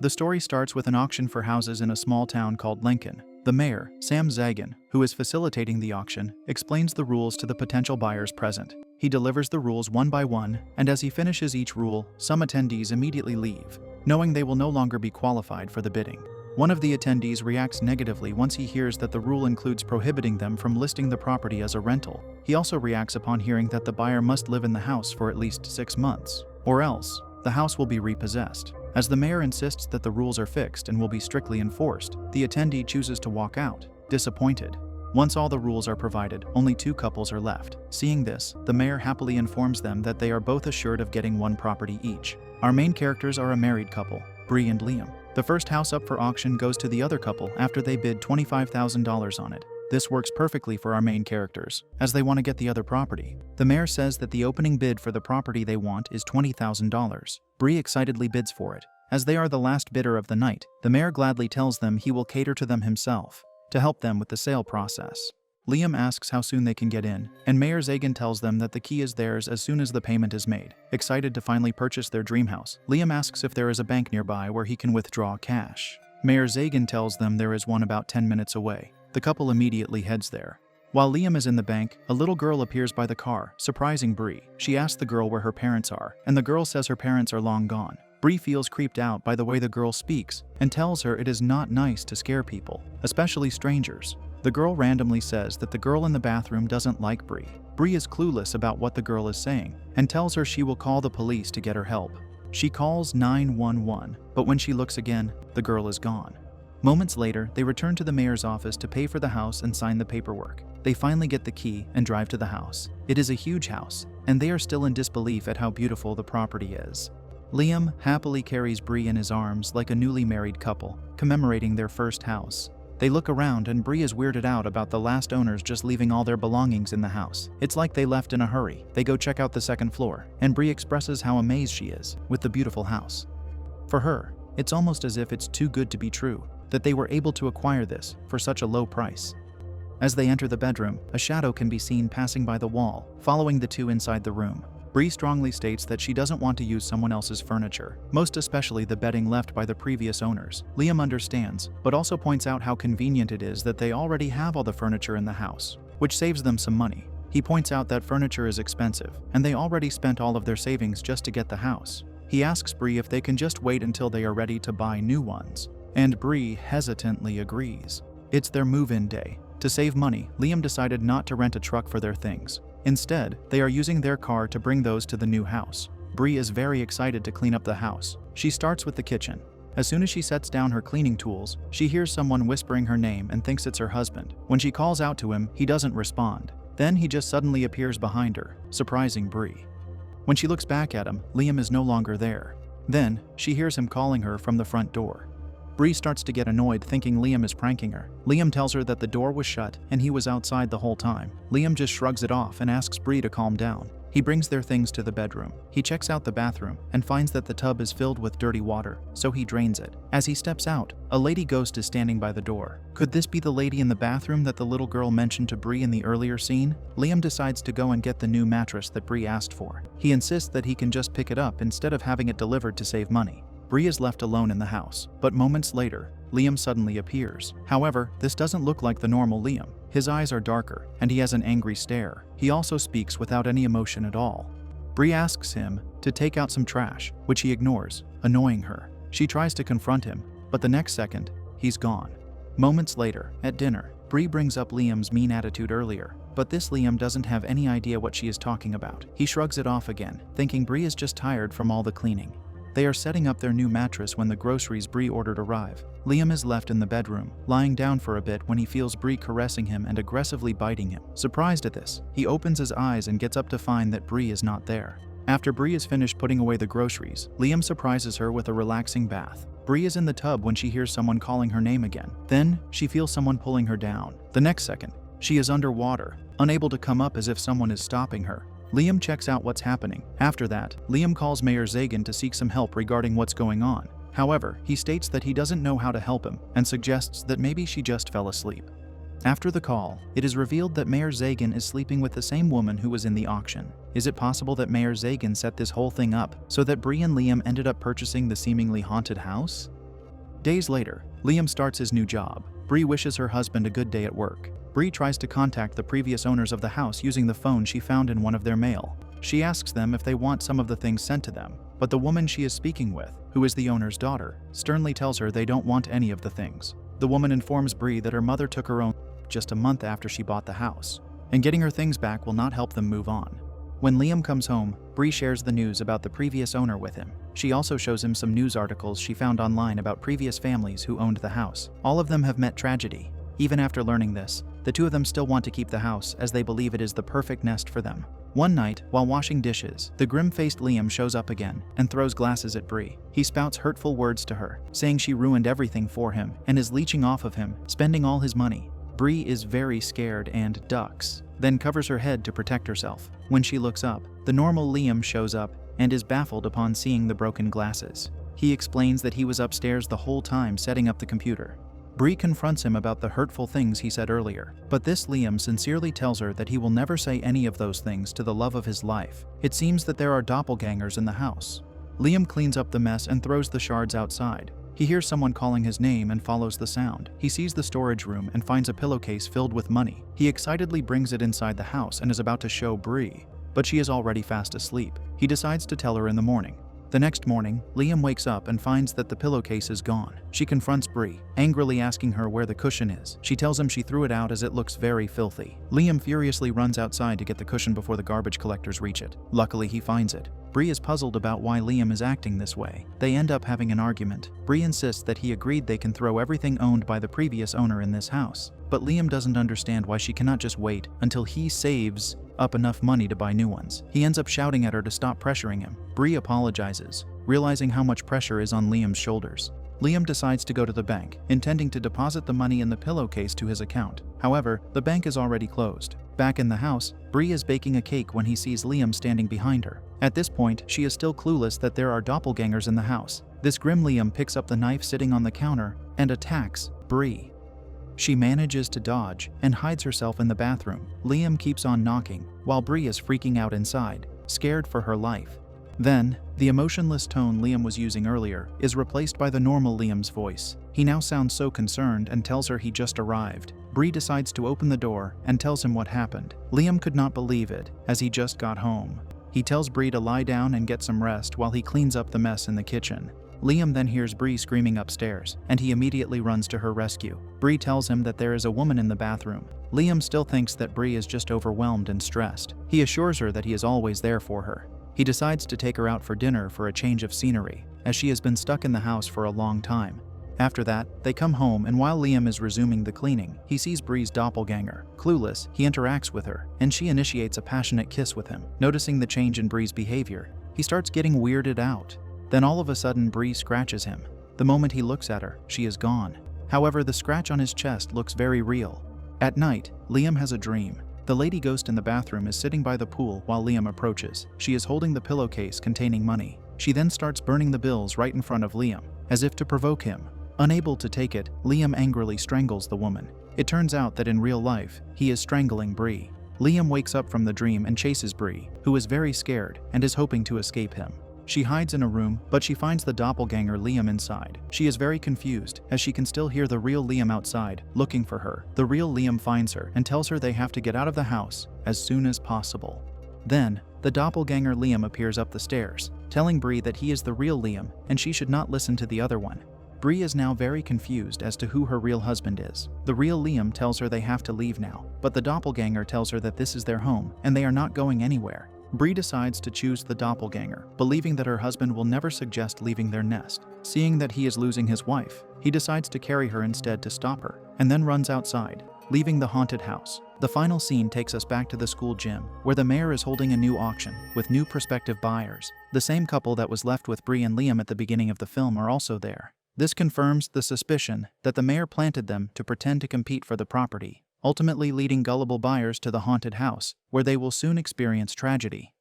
The story starts with an auction for houses in a small town called Lincoln. The mayor, Sam Zagan, who is facilitating the auction, explains the rules to the potential buyers present. He delivers the rules one by one, and as he finishes each rule, some attendees immediately leave, knowing they will no longer be qualified for the bidding. One of the attendees reacts negatively once he hears that the rule includes prohibiting them from listing the property as a rental. He also reacts upon hearing that the buyer must live in the house for at least 6 months, or else the house will be repossessed. As the mayor insists that the rules are fixed and will be strictly enforced, the attendee chooses to walk out, disappointed. Once all the rules are provided, only 2 couples are left. Seeing this, the mayor happily informs them that they are both assured of getting 1 property each. Our main characters are a married couple, Bree and Liam. The first house up for auction goes to the other couple after they bid $25,000 on it. This works perfectly for our main characters, as they want to get the other property. The mayor says that the opening bid for the property they want is $20,000. Bree excitedly bids for it. As they are the last bidder of the night, the mayor gladly tells them he will cater to them himself to help them with the sale process. Liam asks how soon they can get in, and Mayor Zagan tells them that the key is theirs as soon as the payment is made. Excited to finally purchase their dream house, Liam asks if there is a bank nearby where he can withdraw cash. Mayor Zagan tells them there is one about 10 minutes away. The couple immediately heads there. While Liam is in the bank, a little girl appears by the car, surprising Bree. She asks the girl where her parents are, and the girl says her parents are long gone. Bree feels creeped out by the way the girl speaks and tells her it is not nice to scare people, especially strangers. The girl randomly says that the girl in the bathroom doesn't like Bree. Bree is clueless about what the girl is saying and tells her she will call the police to get her help. She calls 911, but when she looks again, the girl is gone. Moments later, they return to the mayor's office to pay for the house and sign the paperwork. They finally get the key and drive to the house. It is a huge house, and they are still in disbelief at how beautiful the property is. Liam happily carries Bree in his arms like a newly married couple, commemorating their first house. They look around and Bree is weirded out about the last owners just leaving all their belongings in the house. It's like they left in a hurry. They go check out the second floor, and Bree expresses how amazed she is with the beautiful house. For her, it's almost as if it's too good to be true, that they were able to acquire this for such a low price. As they enter the bedroom, a shadow can be seen passing by the wall, following the two inside the room. Bree strongly states that she doesn't want to use someone else's furniture, most especially the bedding left by the previous owners. Liam understands, but also points out how convenient it is that they already have all the furniture in the house, which saves them some money. He points out that furniture is expensive, and they already spent all of their savings just to get the house. He asks Bree if they can just wait until they are ready to buy new ones, and Bree hesitantly agrees. It's their move-in day. To save money, Liam decided not to rent a truck for their things. Instead, they are using their car to bring those to the new house. Bree is very excited to clean up the house. She starts with the kitchen. As soon as she sets down her cleaning tools, she hears someone whispering her name and thinks it's her husband. When she calls out to him, he doesn't respond. Then he just suddenly appears behind her, surprising Bree. When she looks back at him, Liam is no longer there. Then, she hears him calling her from the front door. Bree starts to get annoyed, thinking Liam is pranking her. Liam tells her that the door was shut and he was outside the whole time. Liam just shrugs it off and asks Bree to calm down. He brings their things to the bedroom. He checks out the bathroom and finds that the tub is filled with dirty water, so he drains it. As he steps out, a lady ghost is standing by the door. Could this be the lady in the bathroom that the little girl mentioned to Bree in the earlier scene? Liam decides to go and get the new mattress that Bree asked for. He insists that he can just pick it up instead of having it delivered to save money. Bree is left alone in the house, but moments later, Liam suddenly appears. However, this doesn't look like the normal Liam. His eyes are darker, and he has an angry stare. He also speaks without any emotion at all. Bree asks him to take out some trash, which he ignores, annoying her. She tries to confront him, but the next second, he's gone. Moments later, at dinner, Bree brings up Liam's mean attitude earlier, but this Liam doesn't have any idea what she is talking about. He shrugs it off again, thinking Bree is just tired from all the cleaning. They are setting up their new mattress when the groceries Bree ordered arrive. Liam is left in the bedroom, lying down for a bit when he feels Bree caressing him and aggressively biting him. Surprised at this, he opens his eyes and gets up to find that Bree is not there. After Bree is finished putting away the groceries, Liam surprises her with a relaxing bath. Bree is in the tub when she hears someone calling her name again. Then, she feels someone pulling her down. The next second, she is underwater, unable to come up as if someone is stopping her. Liam checks out what's happening. After that, Liam calls Mayor Zagan to seek some help regarding what's going on. However, he states that he doesn't know how to help him and suggests that maybe she just fell asleep. After the call, it is revealed that Mayor Zagan is sleeping with the same woman who was in the auction. Is it possible that Mayor Zagan set this whole thing up so that Bree and Liam ended up purchasing the seemingly haunted house? Days later, Liam starts his new job. Bree wishes her husband a good day at work. Bree tries to contact the previous owners of the house using the phone she found in one of their mail. She asks them if they want some of the things sent to them, but the woman she is speaking with, who is the owner's daughter, sternly tells her they don't want any of the things. The woman informs Bree that her mother took her own just a month after she bought the house, and getting her things back will not help them move on. When Liam comes home, Bree shares the news about the previous owner with him. She also shows him some news articles she found online about previous families who owned the house. All of them have met tragedy. Even after learning this, the two of them still want to keep the house as they believe it is the perfect nest for them. One night, while washing dishes, the grim-faced Liam shows up again and throws glasses at Bree. He spouts hurtful words to her, saying she ruined everything for him and is leeching off of him, spending all his money. Bree is very scared and ducks, then covers her head to protect herself. When she looks up, the normal Liam shows up and is baffled upon seeing the broken glasses. He explains that he was upstairs the whole time setting up the computer. Bree confronts him about the hurtful things he said earlier, but this Liam sincerely tells her that he will never say any of those things to the love of his life. It seems that there are doppelgangers in the house. Liam cleans up the mess and throws the shards outside. He hears someone calling his name and follows the sound. He sees the storage room and finds a pillowcase filled with money. He excitedly brings it inside the house and is about to show Bree, but she is already fast asleep. He decides to tell her in the morning. The next morning, Liam wakes up and finds that the pillowcase is gone. She confronts Bree, angrily asking her where the cushion is. She tells him she threw it out as it looks very filthy. Liam furiously runs outside to get the cushion before the garbage collectors reach it. Luckily, he finds it. Bree is puzzled about why Liam is acting this way. They end up having an argument. Bree insists that he agreed they can throw everything owned by the previous owner in this house, but Liam doesn't understand why she cannot just wait until he saves up enough money to buy new ones. He ends up shouting at her to stop pressuring him. Bree apologizes, realizing how much pressure is on Liam's shoulders. Liam decides to go to the bank, intending to deposit the money in the pillowcase to his account. However, the bank is already closed. Back in the house, Bree is baking a cake when he sees Liam standing behind her. At this point, she is still clueless that there are doppelgangers in the house. This grim Liam picks up the knife sitting on the counter and attacks Bree. She manages to dodge and hides herself in the bathroom. Liam keeps on knocking, while Bree is freaking out inside, scared for her life. Then, the emotionless tone Liam was using earlier is replaced by the normal Liam's voice. He now sounds so concerned and tells her he just arrived. Bree decides to open the door and tells him what happened. Liam could not believe it, as he just got home. He tells Bree to lie down and get some rest while he cleans up the mess in the kitchen. Liam then hears Bree screaming upstairs, and he immediately runs to her rescue. Bree tells him that there is a woman in the bathroom. Liam still thinks that Bree is just overwhelmed and stressed. He assures her that he is always there for her. He decides to take her out for dinner for a change of scenery, as she has been stuck in the house for a long time. After that, they come home, and while Liam is resuming the cleaning, he sees Bree's doppelganger. Clueless, he interacts with her, and she initiates a passionate kiss with him. Noticing the change in Bree's behavior, he starts getting weirded out. Then all of a sudden, Bree scratches him. The moment he looks at her, she is gone. However, the scratch on his chest looks very real. At night, Liam has a dream. The lady ghost in the bathroom is sitting by the pool while Liam approaches. She is holding the pillowcase containing money. She then starts burning the bills right in front of Liam, as if to provoke him. Unable to take it, Liam angrily strangles the woman. It turns out that in real life, he is strangling Bree. Liam wakes up from the dream and chases Bree, who is very scared and is hoping to escape him. She hides in a room, but she finds the doppelganger Liam inside. She is very confused, as she can still hear the real Liam outside, looking for her. The real Liam finds her and tells her they have to get out of the house as soon as possible. Then, the doppelganger Liam appears up the stairs, telling Bree that he is the real Liam and she should not listen to the other one. Bree is now very confused as to who her real husband is. The real Liam tells her they have to leave now, but the doppelganger tells her that this is their home and they are not going anywhere. Bree decides to choose the doppelganger, believing that her husband will never suggest leaving their nest. Seeing that he is losing his wife, he decides to carry her instead to stop her, and then runs outside, leaving the haunted house. The final scene takes us back to the school gym, where the mayor is holding a new auction with new prospective buyers. The same couple that was left with Bree and Liam at the beginning of the film are also there. This confirms the suspicion that the mayor planted them to pretend to compete for the property, ultimately leading gullible buyers to the haunted house, where they will soon experience tragedy.